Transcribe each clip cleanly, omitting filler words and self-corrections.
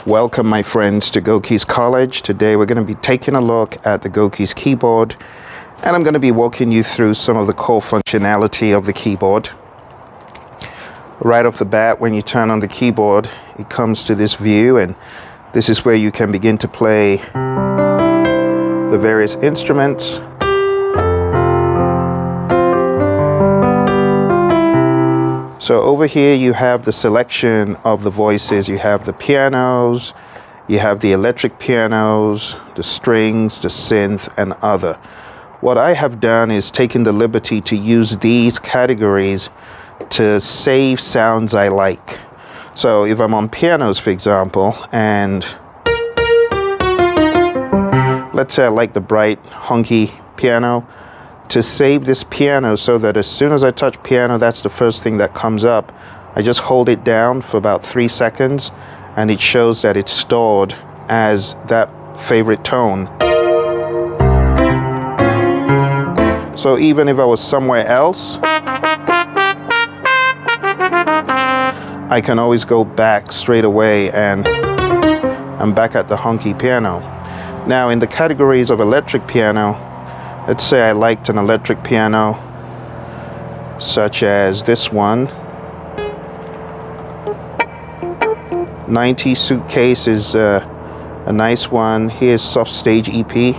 Welcome, my friends, to Goki's College. Today we're going to be taking a look at the Goki's keyboard, and I'm going to be walking you through some of the core functionality of the keyboard. Right off the bat, when you turn on the keyboard, it comes to this view, and this is where you can begin to play the various instruments. So over here you have the selection of the voices. You have the pianos, you have the electric pianos, the strings, the synth, and other. What I have done is taken the liberty to use these categories to save sounds I like. So if I'm on pianos, for example, and let's say I like the bright, hunky piano, to save this piano so that as soon as I touch piano, that's the first thing that comes up. I just hold it down for about 3 seconds and it shows that it's stored as that favorite tone. So even if I was somewhere else, I can always go back straight away and I'm back at the hunky piano. Now in the categories of electric piano, let's say I liked an electric piano such as this one. 90 Suitcase is a nice one. Here's Soft Stage EP.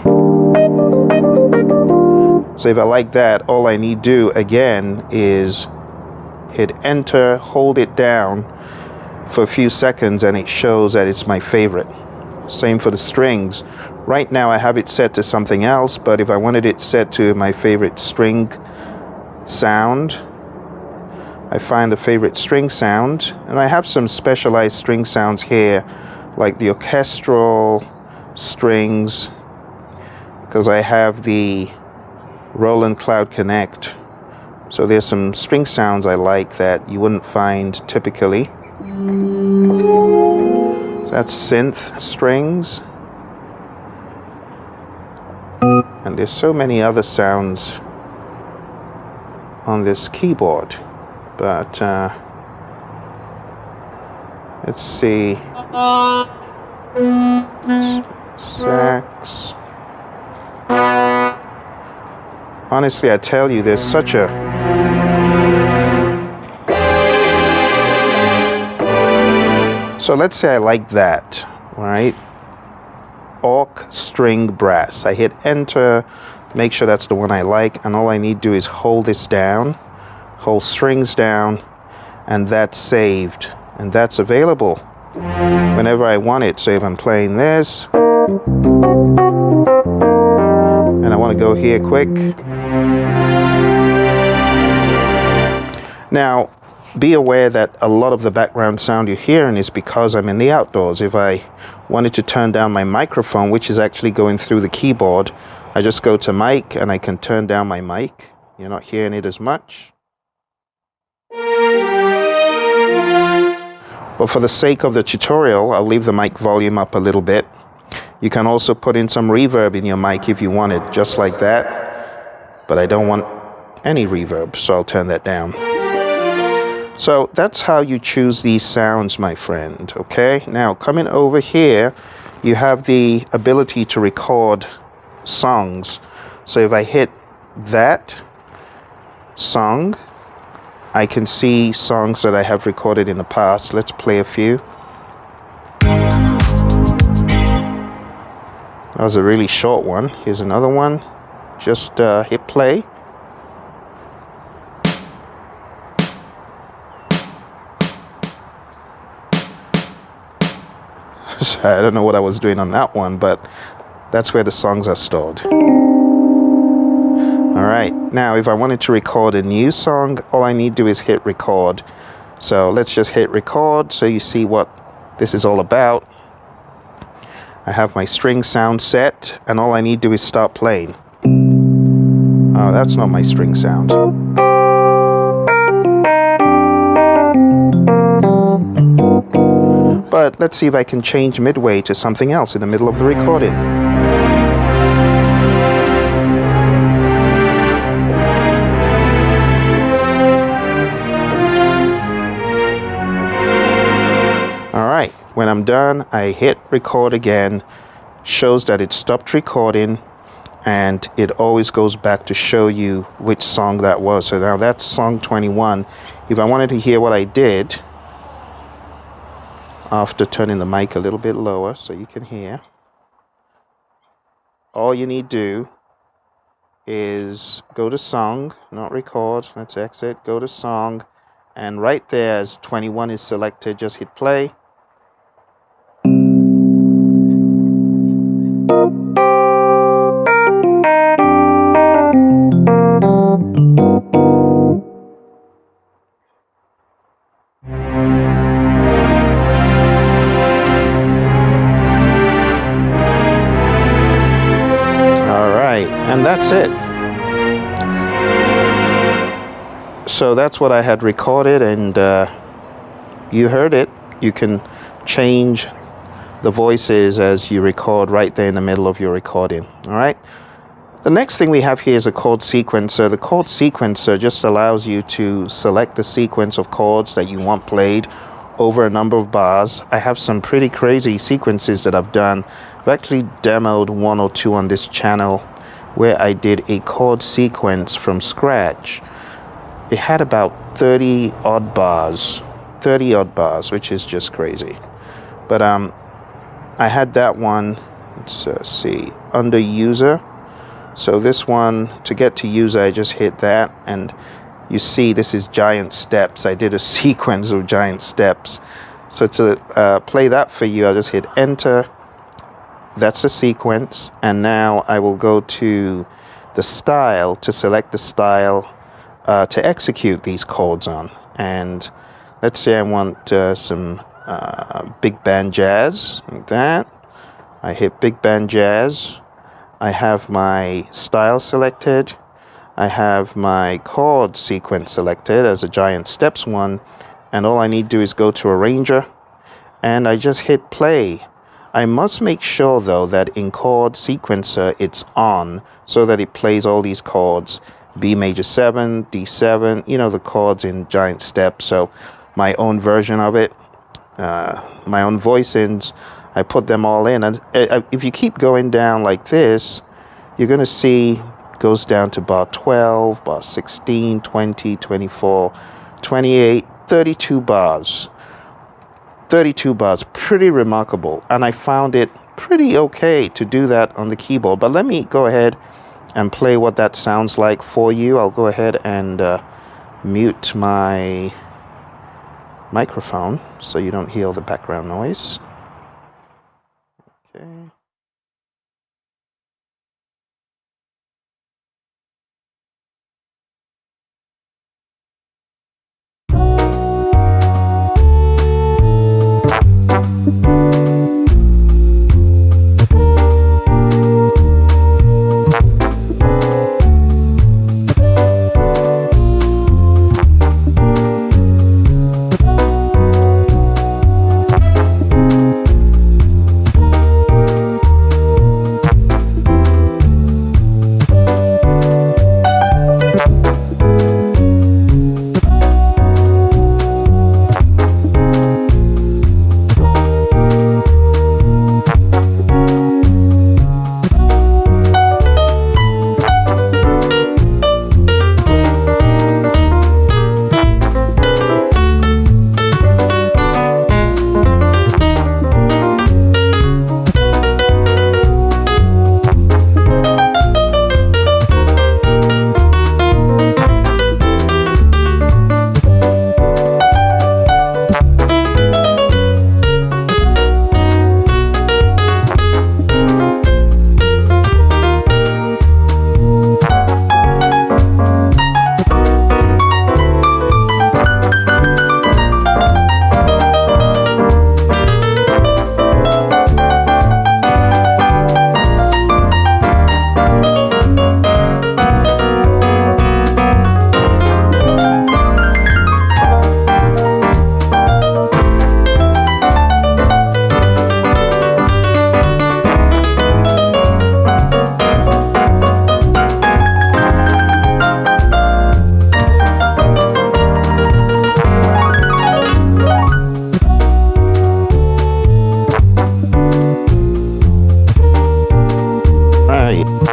So if I like that, all I need to do again is hit enter, hold it down for a few seconds, and it shows that it's my favorite. Same for the strings. Right now I have it set to something else, but if I wanted it set to my favorite string sound, I find the favorite string sound, and I have some specialized string sounds here, like the orchestral strings, because I have the Roland Cloud Connect. So there's some string sounds I like that you wouldn't find typically. So that's synth strings. And there's so many other sounds on this keyboard, but let's see. Sax. Honestly, I tell you, there's such a so let's say I like that, right? Orc string brass. I hit enter, make sure that's the one I like, and all I need to do is hold this down, hold strings down, and that's saved, and that's available whenever I want it. So if I'm playing this and I want to go here quick. Now be aware that a lot of the background sound you're hearing is because I'm in the outdoors. If I wanted to turn down my microphone, which is actually going through the keyboard, I just go to mic and I can turn down my mic. You're not hearing it as much. But for the sake of the tutorial, I'll leave the mic volume up a little bit. You can also put in some reverb in your mic if you wanted, just like that. But I don't want any reverb, so I'll turn that down. So that's how you choose these sounds, my friend, okay? Now, coming over here, you have the ability to record songs. So if I hit that song, I can see songs that I have recorded in the past. Let's play a few. That was a really short one. Here's another one. Just hit play. I don't know what I was doing on that one, but that's where the songs are stored. All right, now if I wanted to record a new song, all I need to do is hit record. So let's just hit record so you see what this is all about. I have my string sound set, and all I need to do is start playing. Oh, that's not my string sound. But let's see if I can change midway to something else in the middle of the recording. right, when I'm done, I hit record again, shows that it stopped recording, and it always goes back to show you which song that was. So now that's song 21. If I wanted to hear what I did, after turning the mic a little bit lower so you can hear, all you need to do is go to song, not record, let's exit, go to song, and right there as 21 is selected, just hit play. And that's it. So that's what I had recorded, and you heard it. You can change the voices as you record right there in the middle of your recording. All right. The next thing we have here is a chord sequencer. The chord sequencer just allows you to select the sequence of chords that you want played over a number of bars. I have some pretty crazy sequences that I've done. I've actually demoed one or two on this channel where I did a chord sequence from scratch. It had about 30 odd bars, which is just crazy. But I had that one, let's see, under user. So this one, to get to user, I just hit that, and you see this is giant steps. I did a sequence of giant steps. So to play that for you, I'll just hit enter. That's the sequence, and now I will go to the style to select the style to execute these chords on. And let's say I want some big band jazz, like that. I hit big band jazz. I have my style selected. I have my chord sequence selected as a giant steps one, and all I need to do is go to arranger, and I just hit play. I must make sure though that in chord sequencer it's on so that it plays all these chords, B major 7, D7, you know, the chords in giant steps. So my own version of it, my own voicings, I put them all in. And if you keep going down like this, you're going to see it goes down to bar 12, bar 16, 20, 24, 28, 32 bars. 32 bars, pretty remarkable, and I found it pretty okay to do that on the keyboard. But let me go ahead and play what that sounds like for you. I'll go ahead and mute my microphone so you don't hear the background noise. Okay.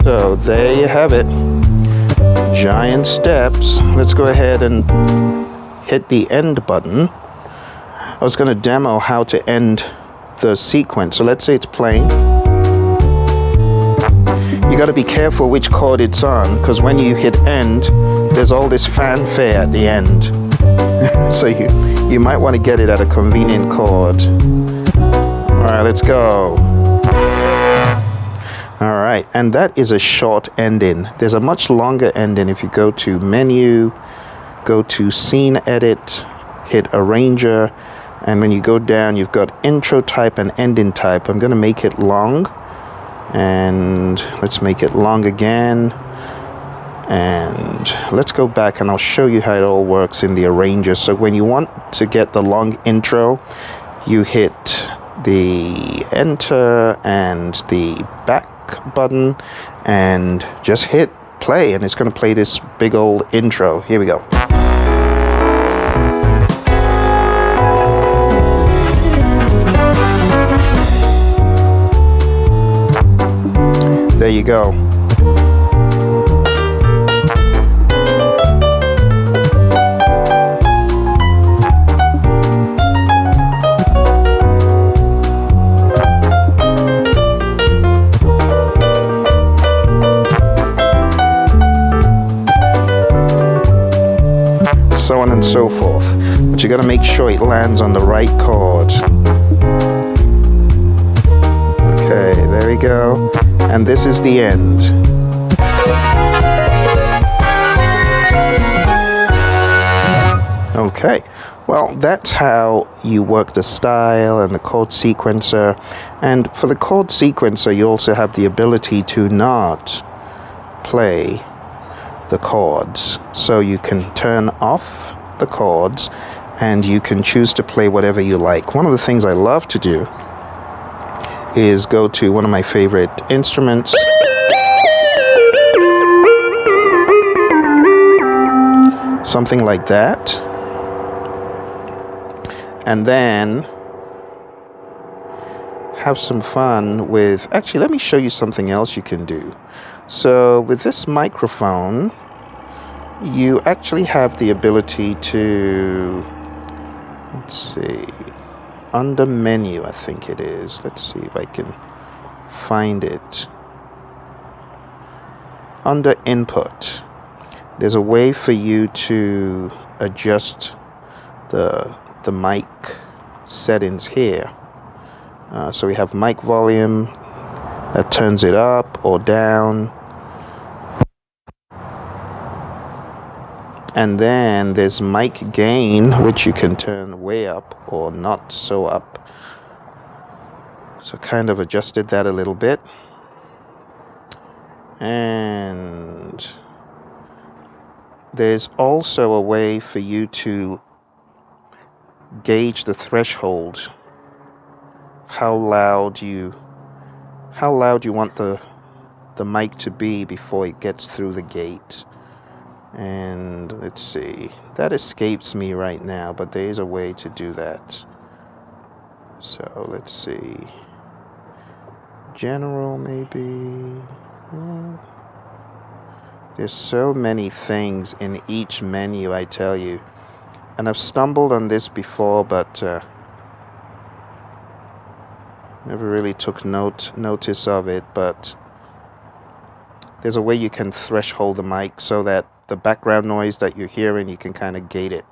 So there you have it. Giant steps. Let's go ahead and hit the end button. I was going to demo how to end the sequence. So let's say it's playing. You got to be careful which chord it's on, because when you hit end, there's all this fanfare at the end. So you might want to get it at a convenient chord. All right, let's go. All right, and that is a short ending. There's a much longer ending if you go to menu, go to scene edit, hit arranger, and when you go down, you've got intro type and ending type. I'm going to make it long, and let's make it long again. And let's go back and I'll show you how it all works in the arranger. So when you want to get the long intro, you hit the enter and the back button and just hit play, and it's going to play this big old intro. Here we go. There you go. So on and so forth. But you got to make sure it lands on the right chord. Okay, there we go. And this is the end. Okay, well, that's how you work the style and the chord sequencer. And for the chord sequencer, you also have the ability to not play the chords. So you can turn off the chords and you can choose to play whatever you like. One of the things I love to do is go to one of my favorite instruments, something like that, and then have some fun with, actually let me show you something else you can do. So with this microphone, you actually have the ability to, let's see, under menu, I think it is. Let's see if I can find it. Under input, there's a way for you to adjust the mic settings here. So we have mic volume that turns it up or down. And then there's mic gain, which you can turn way up or not so up. So kind of adjusted that a little bit. And there's also a way for you to gauge the threshold, how loud you want the mic to be before it gets through the gate. And let's see, that escapes me right now, but there is a way to do that. So let's see, general maybe. There's so many things in each menu, I tell you, and I've stumbled on this before, but never really took notice of it. But there's a way you can threshold the mic so that the background noise that you're hearing, you can kind of gate it.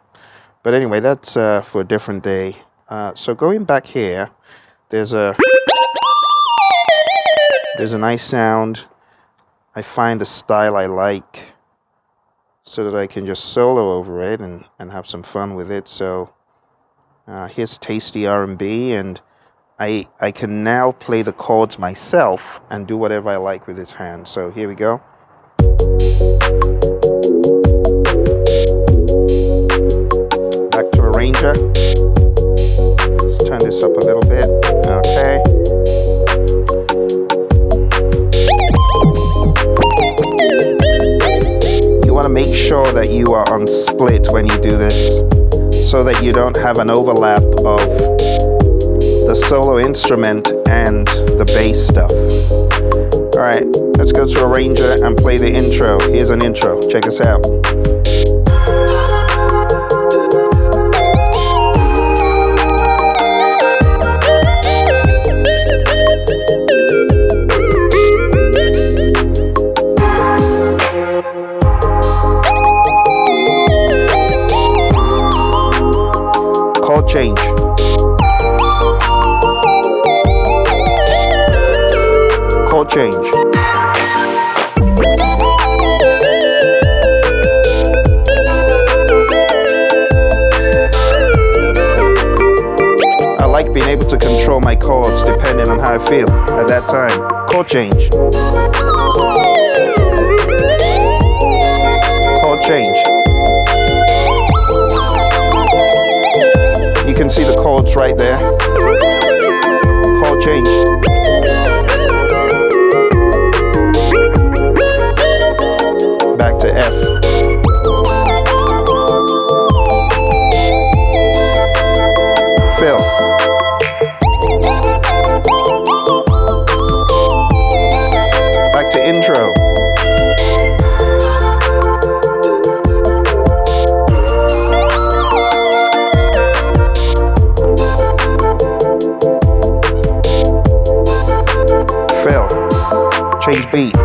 But anyway, that's for a different day. So going back here, there's a nice sound. I find a style I like so that I can just solo over it and have some fun with it. So here's tasty R&B, and I can now play the chords myself and do whatever I like with this hand. So here we go. Back to arranger. Let's turn this up a little bit. Okay. You want to make sure that you are on split when you do this, so that you don't have an overlap of the solo instrument and the bass stuff. All right, let's go to Arranger and play the intro. Here's an intro. Check us out. Chord change. Chord change. I like being able to control my chords depending on how I feel at that time. Chord change. Chord change. You can see the chords right there. Chord change. Back to F. Phill. Back to intro. Phill. Change beat.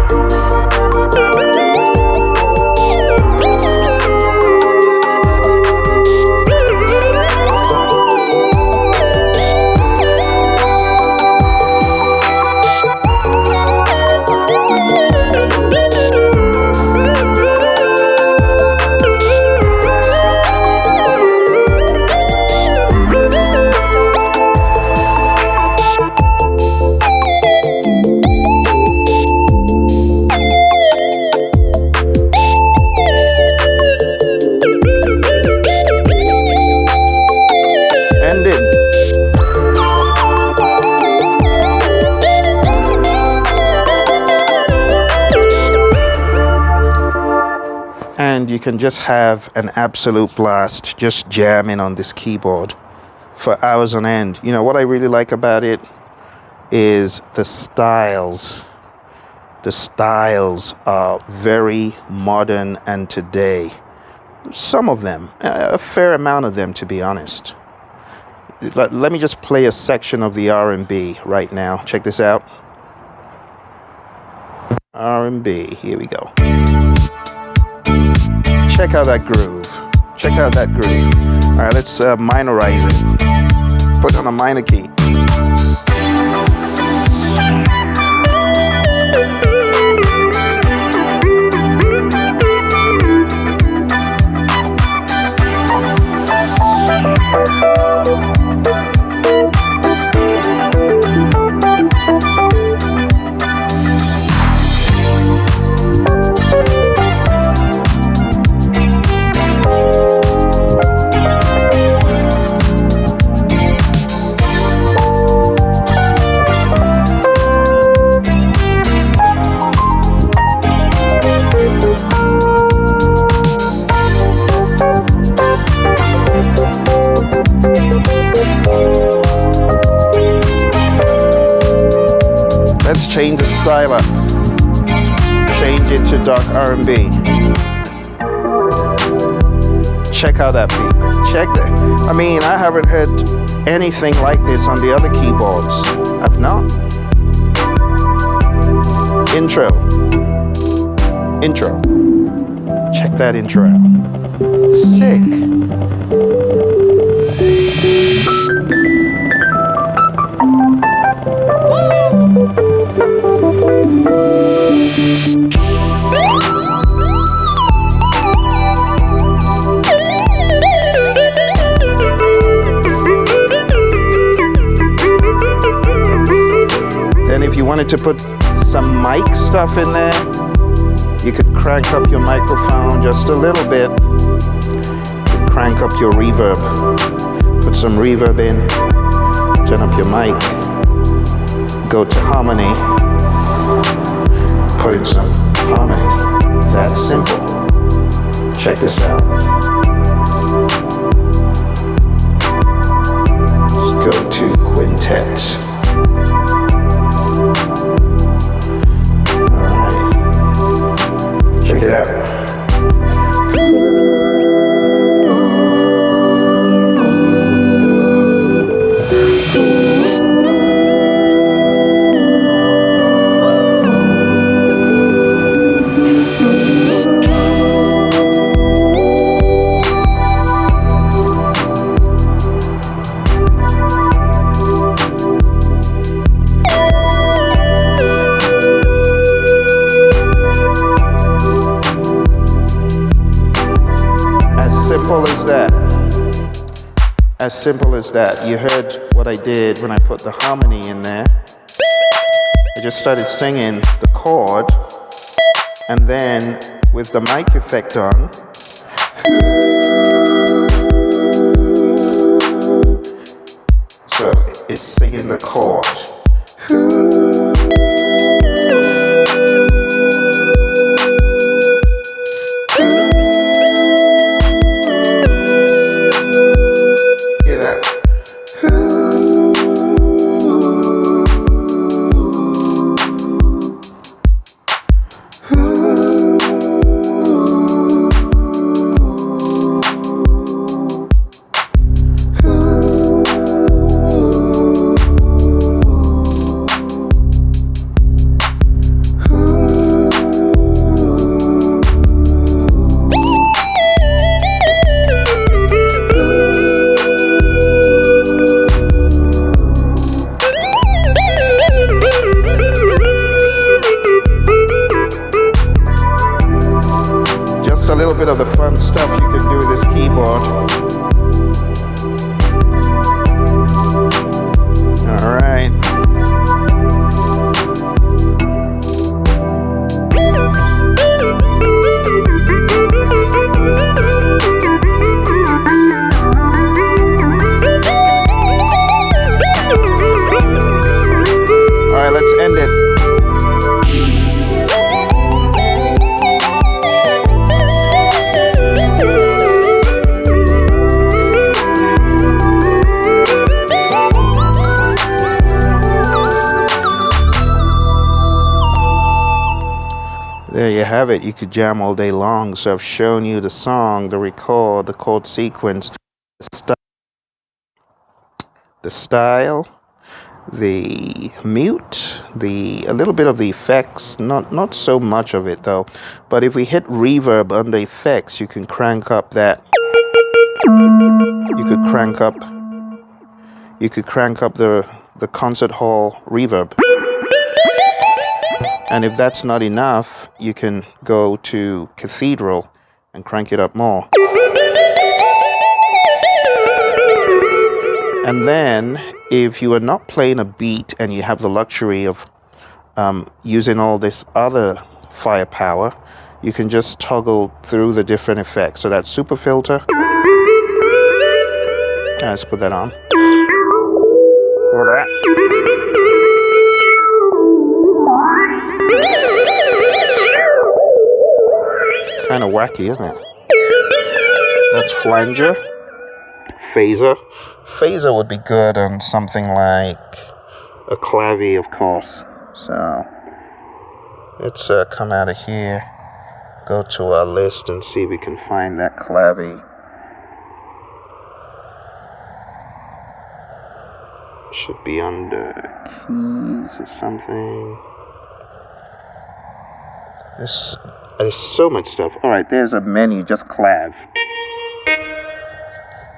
And you can just have an absolute blast just jamming on this keyboard for hours on end. You know, what I really like about it is the styles. The styles are very modern and today. Some of them, a fair amount of them, to be honest. Let me just play a section of the R&B right now. Check this out. R&B, here we go. Check out that groove. Check out that groove. All right, let's minorize it. Put it on a minor key. Let's change the style up. Change it to dark R&B. Check out that beat. Check that. I mean, I haven't heard anything like this on the other keyboards. I've not. Intro. Intro. Check that intro out. Sick. Then if you wanted to put some mic stuff in there, you could crank up your microphone just a little bit. Crank up your reverb. Put some reverb in. Turn up your mic. Go to harmony. Put in some harmony. That's simple. Check this out. Let's go to quintet. simple as that. You heard what I did when I put the harmony in there. I just started singing the chord, and then with the mic effect on, so it's singing the chord. Hear that? A little bit of the fun stuff you can do with this keyboard. All right. All right, let's end it. There you have it. You could jam all day long. So I've shown you the song, the record, the chord sequence, the style, the mute, a little bit of the effects. Not so much of it though. But if we hit reverb under effects, you can crank up that. You could crank up the concert hall reverb. And if that's not enough, you can go to Cathedral and crank it up more. And then, if you are not playing a beat and you have the luxury of using all this other firepower, you can just toggle through the different effects. So that's super filter. Let's put that on. Or that. Kind of wacky, isn't it? That's flanger. Phaser. Phaser would be good on something like a clavi, of course. So let's come out of here, go to our list and see if we can find that clavi. Should be under keys or something. There's so much stuff. All right, there's a menu, just clav.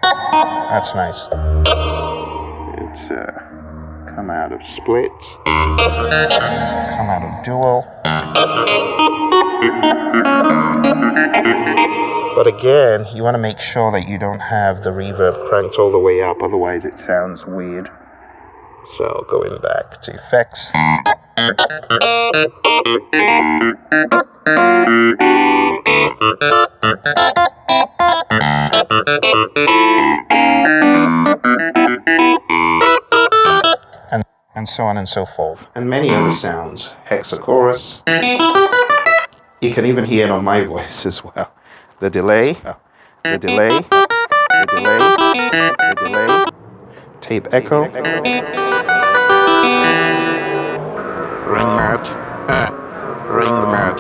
That's nice. It's come out of split, come out of dual. But again, you want to make sure that you don't have the reverb cranked all the way up, otherwise it sounds weird. So going back to effects. And so on and so forth. And many other sounds. Hexachorus. You can even hear it on my voice as well. The delay. The delay. The delay. The delay. Tape echo. Ring mat. Ring the mat.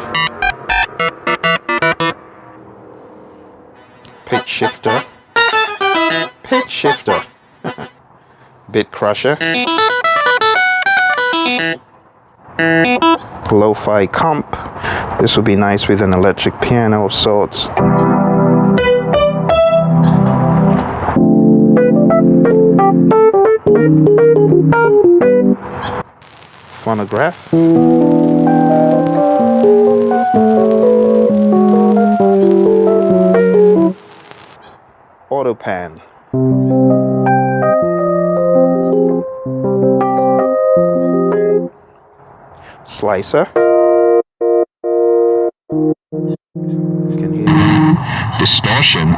Pitch shifter. Pitch shifter. Bit crusher. Lo-fi comp. This would be nice with an electric piano of sorts. Phonograph. Auto pan. Slicer. You can hear that. Distortion.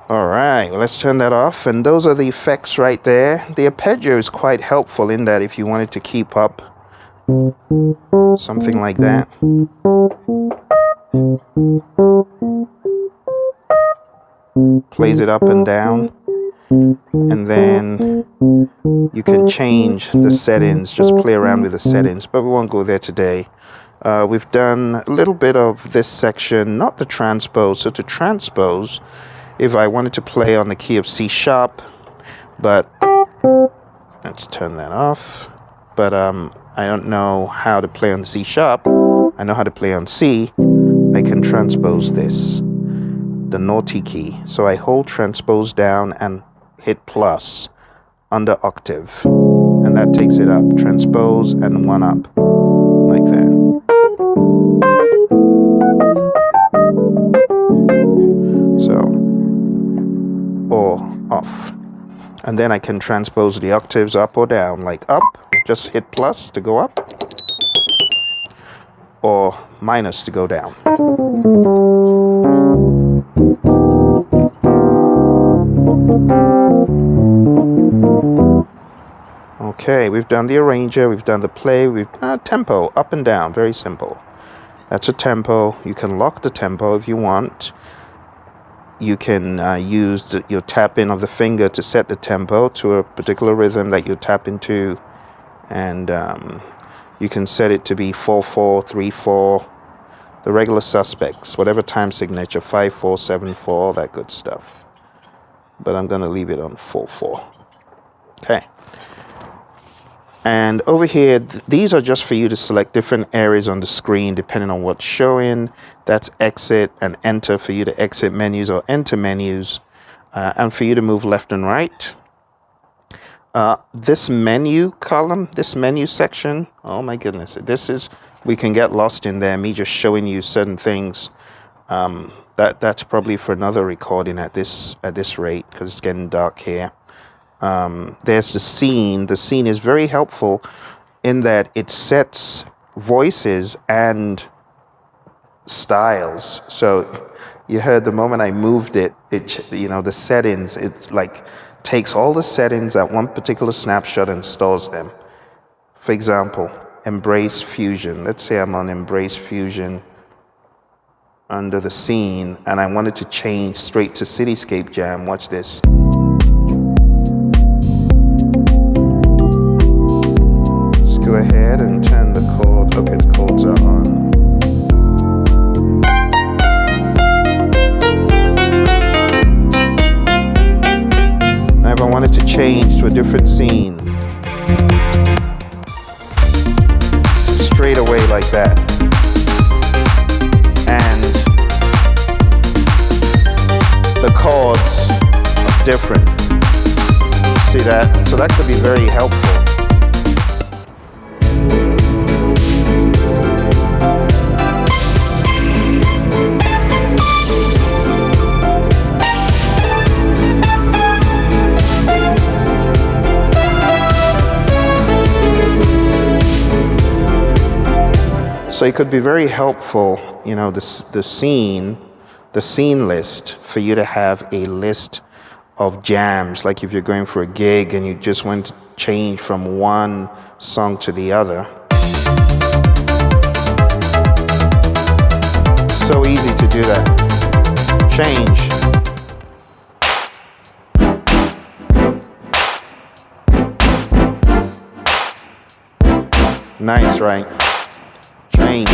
All right, well, let's turn that off. And those are the effects right there. The arpeggio is quite helpful in that if you wanted to keep up something like that. Plays it up and down. And then you can change the settings, just play around with the settings, but we won't go there today. We've done a little bit of this section, not the transpose. So to transpose, if I wanted to play on the key of C sharp, but let's turn that off. But I don't know how to play on C sharp. I know how to play on C. I can transpose this, the naughty key. So I hold transpose down and hit plus under octave, and that takes it up. Transpose and one up, like that. So, or off. And then I can transpose the octaves up or down, like up, just hit plus to go up, or minus to go down. Okay, we've done the arranger, we've done the play, we've tempo, up and down, very simple. That's a tempo. You can lock the tempo if you want. You can use your tap in of the finger to set the tempo to a particular rhythm that you tap into, and you can set it to be 4/4, 3/4, the regular suspects, whatever time signature, 5/4, 7/4, all that good stuff. But I'm going to leave it on 4/4. Okay. And over here, these are just for you to select different areas on the screen depending on what's showing. That's exit and enter for you to exit menus or enter menus, and for you to move left and right. This menu column, this menu section, oh my goodness, we can get lost in there, me just showing you certain things. That's probably for another recording at this rate, because it's getting dark here. There's the scene. The scene is very helpful in that it sets voices and styles. So you heard the moment I moved it, the settings, it's like takes all the settings at one particular snapshot and stores them. For example, Embrace Fusion. Let's say I'm on Embrace Fusion under the scene, and I wanted to change straight to Cityscape Jam. Watch this. Go ahead and turn the chord. Okay, the chords are on. Now if I wanted to change to a different scene, straight away like that, and the chords are different. See that? So that could be very helpful. So it could be very helpful, the scene list, for you to have a list of jams, like if you're going for a gig and you just want to change from one song to the other. So easy to do that. Change. Nice, right? Change.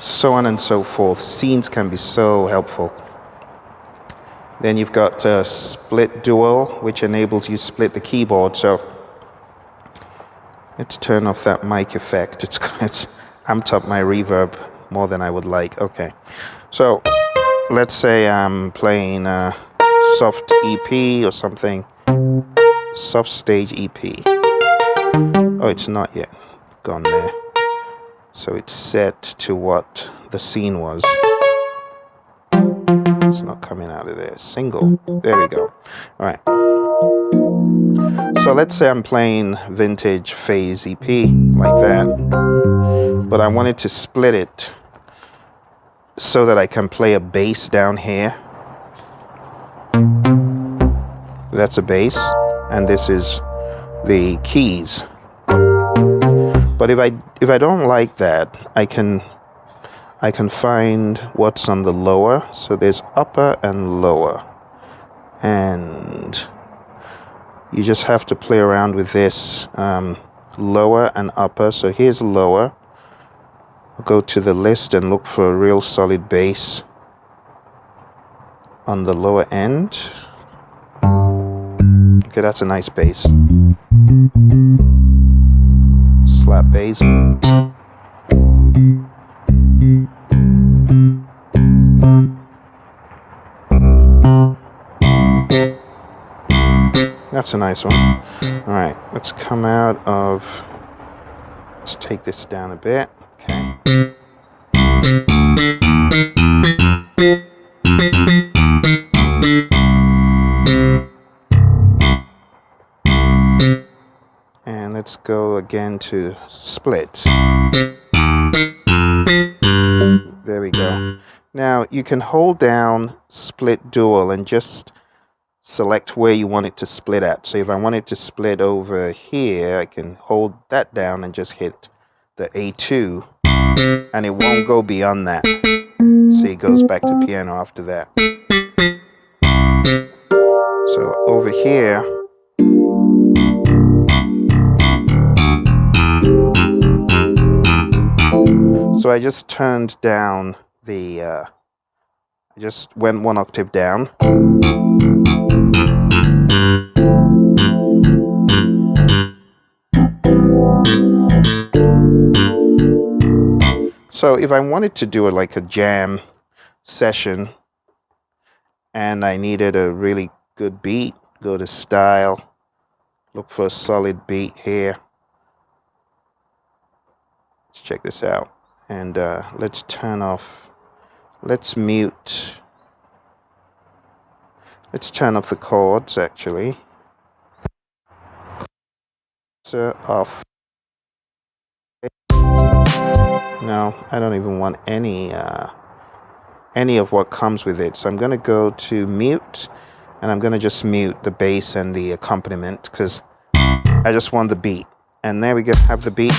So on and so forth. Scenes can be so helpful. Then you've got split dual, which enables you to split the keyboard. So Let's turn off that mic effect. It's amped up my reverb more than I would like. Okay, so let's say I'm playing a soft EP or something. Soft stage EP. Oh, it's not yet gone there. So it's set to what the scene was. It's not coming out of there. Single. There we go. All right. So let's say I'm playing vintage phase EP like that, but I wanted to split it so that I can play a bass down here. That's a bass, and this is the keys. But if I don't like that, I can find what's on the lower. So there's upper and lower, and you just have to play around with this, lower and upper. So here's lower. I'll go to the list and look for a real solid bass on the lower end. Okay, that's a nice bass. Slap bass. That's a nice one. All right, let's come out of, let's take this down a bit. Okay. And let's go again to split. There we go. Now you can hold down split dual and just select where you want it to split at. So if I want it to split over here, I can hold that down and just hit the A2, and it won't go beyond that. See, it goes back to piano after that. So over here, so I just turned down the, I just went one octave down. So if I wanted to do it like a jam session and I needed a really good beat, go to style, look for a solid beat here. Let's check this out. And let's turn off, let's mute, let's turn off the chords actually. So off. No, I don't even want any of what comes with it. So I'm going to go to mute, and I'm going to just mute the bass and the accompaniment because I just want the beat. And there we go, have the beat.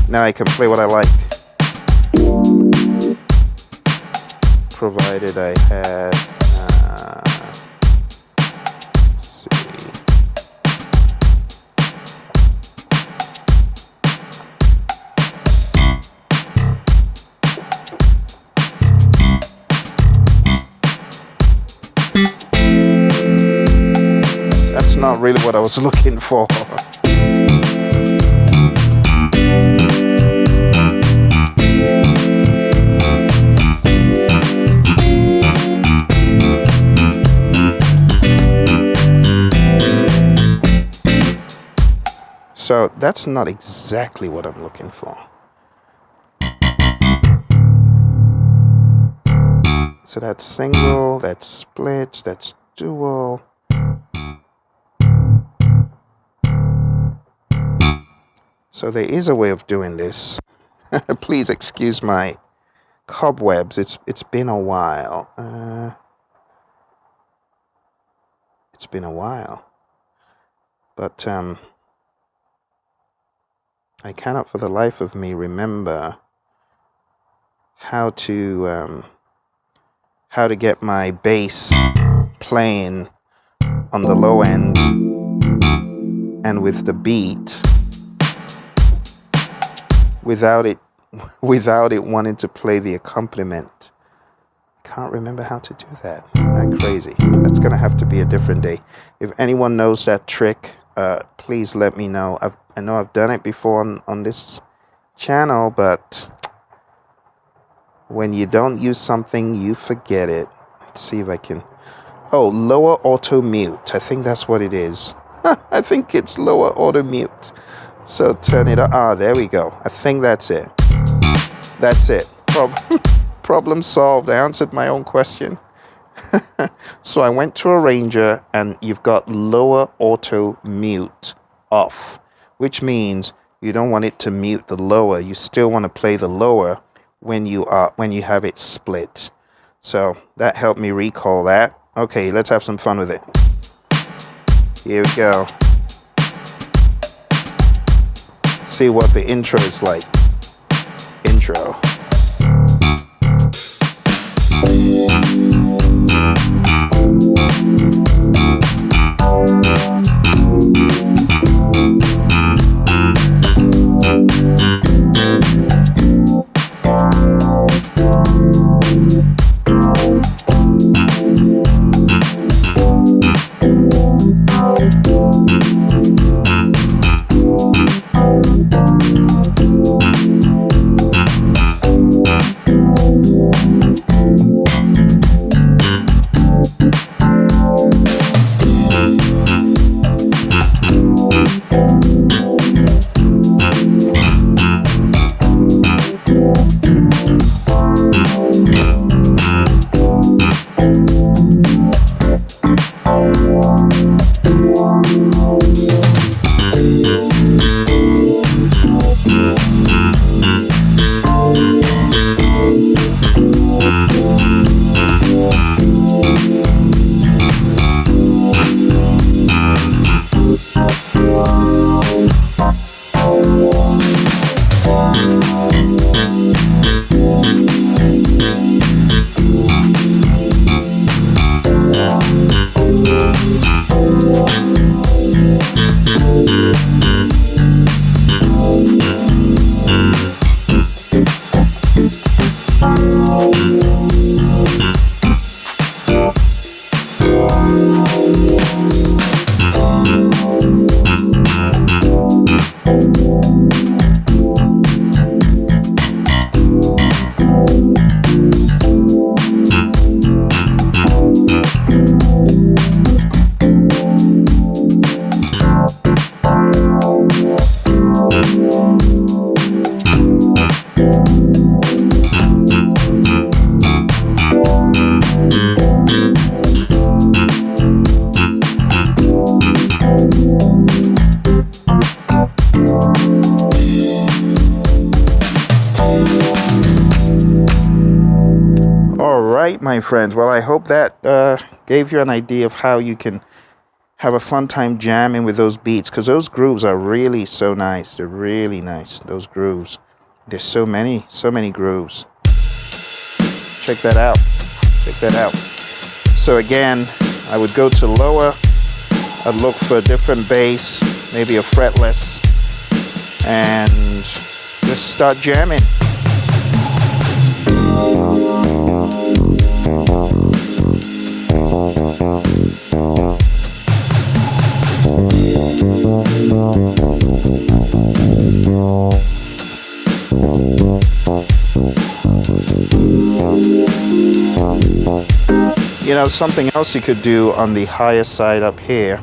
Now I can play what I like, provided I had, let's see. That's not really what I was looking for. So that's not exactly what I'm looking for. So that's single, that's split, that's dual. So there is a way of doing this. Please excuse my cobwebs. It's been a while. It's been a while. But I cannot for the life of me remember how to get my bass playing on the low end and with the beat without it wanting to play the accompaniment. Can't remember how to do that. Isn't that crazy? That's gonna have to be a different day. If anyone knows that trick, please let me know. I know I've done it before on this channel, but when you don't use something, you forget it. Let's see if I can. Oh, lower auto mute. I think that's what it is. I think it's lower auto mute. So turn it on. Ah, there we go. I think that's it. That's it. Problem solved. I answered my own question. So I went to Arranger, and you've got lower auto mute off, which means you don't want it to mute the lower. You still want to play the lower when you have it split. So that helped me recall that. Okay, let's have some fun with it. Here we go. See what the intro is like. Intro. My friends, well, I hope that gave you an idea of how you can have a fun time jamming with those beats, because those grooves are really so nice. They're really nice, those grooves. There's so many grooves. Check that out. So again, I would go to lower. I'd look for a different bass, maybe a fretless, and just start jamming. You know, something else you could do on the higher side up here,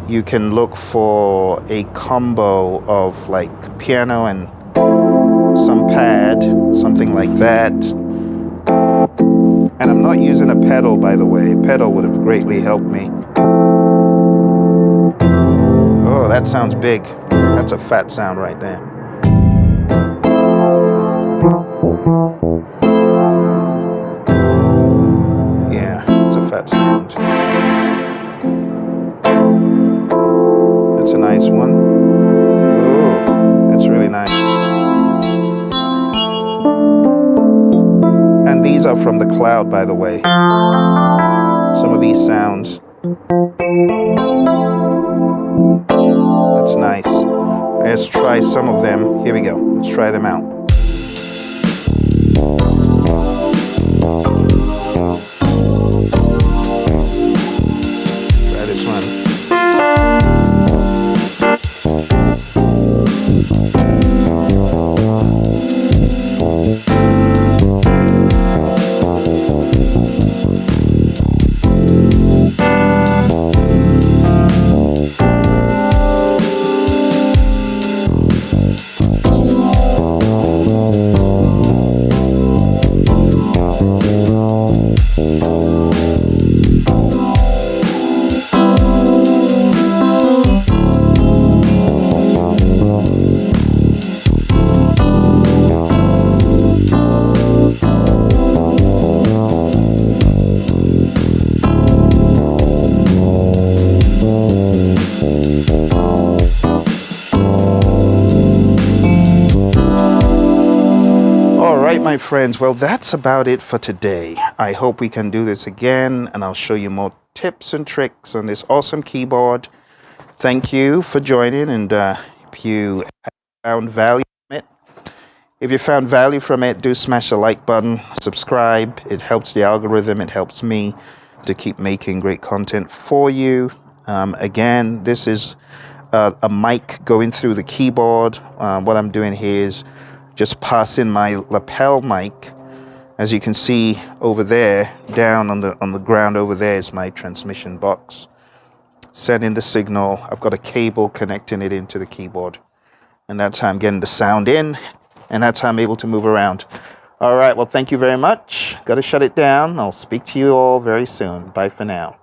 you can look for a combo of like piano and some pad, something like that. And I'm not using a pedal, by the way. A pedal would have greatly helped me. Oh, that sounds big. That's a fat sound right there. Yeah, it's a fat sound. That's a nice one. Oh, that's really nice. And these are from the cloud, by the way. Some of these sounds. That's nice. Let's try some of them. Here we go. Let's try them out. Try this one. my friends, well, that's about it for today. I hope we can do this again, and I'll show you more tips and tricks on this awesome keyboard. Thank you for joining, and if you found value from it, do smash the like button, subscribe. It helps the algorithm, it helps me to keep making great content for you. Again, this is a mic going through the keyboard. What I'm doing here is just passing my lapel mic. As you can see over there, down on the ground over there is my transmission box. Sending the signal. I've got a cable connecting it into the keyboard. And that's how I'm getting the sound in, and that's how I'm able to move around. All right, well, thank you very much. Got to shut it down. I'll speak to you all very soon. Bye for now.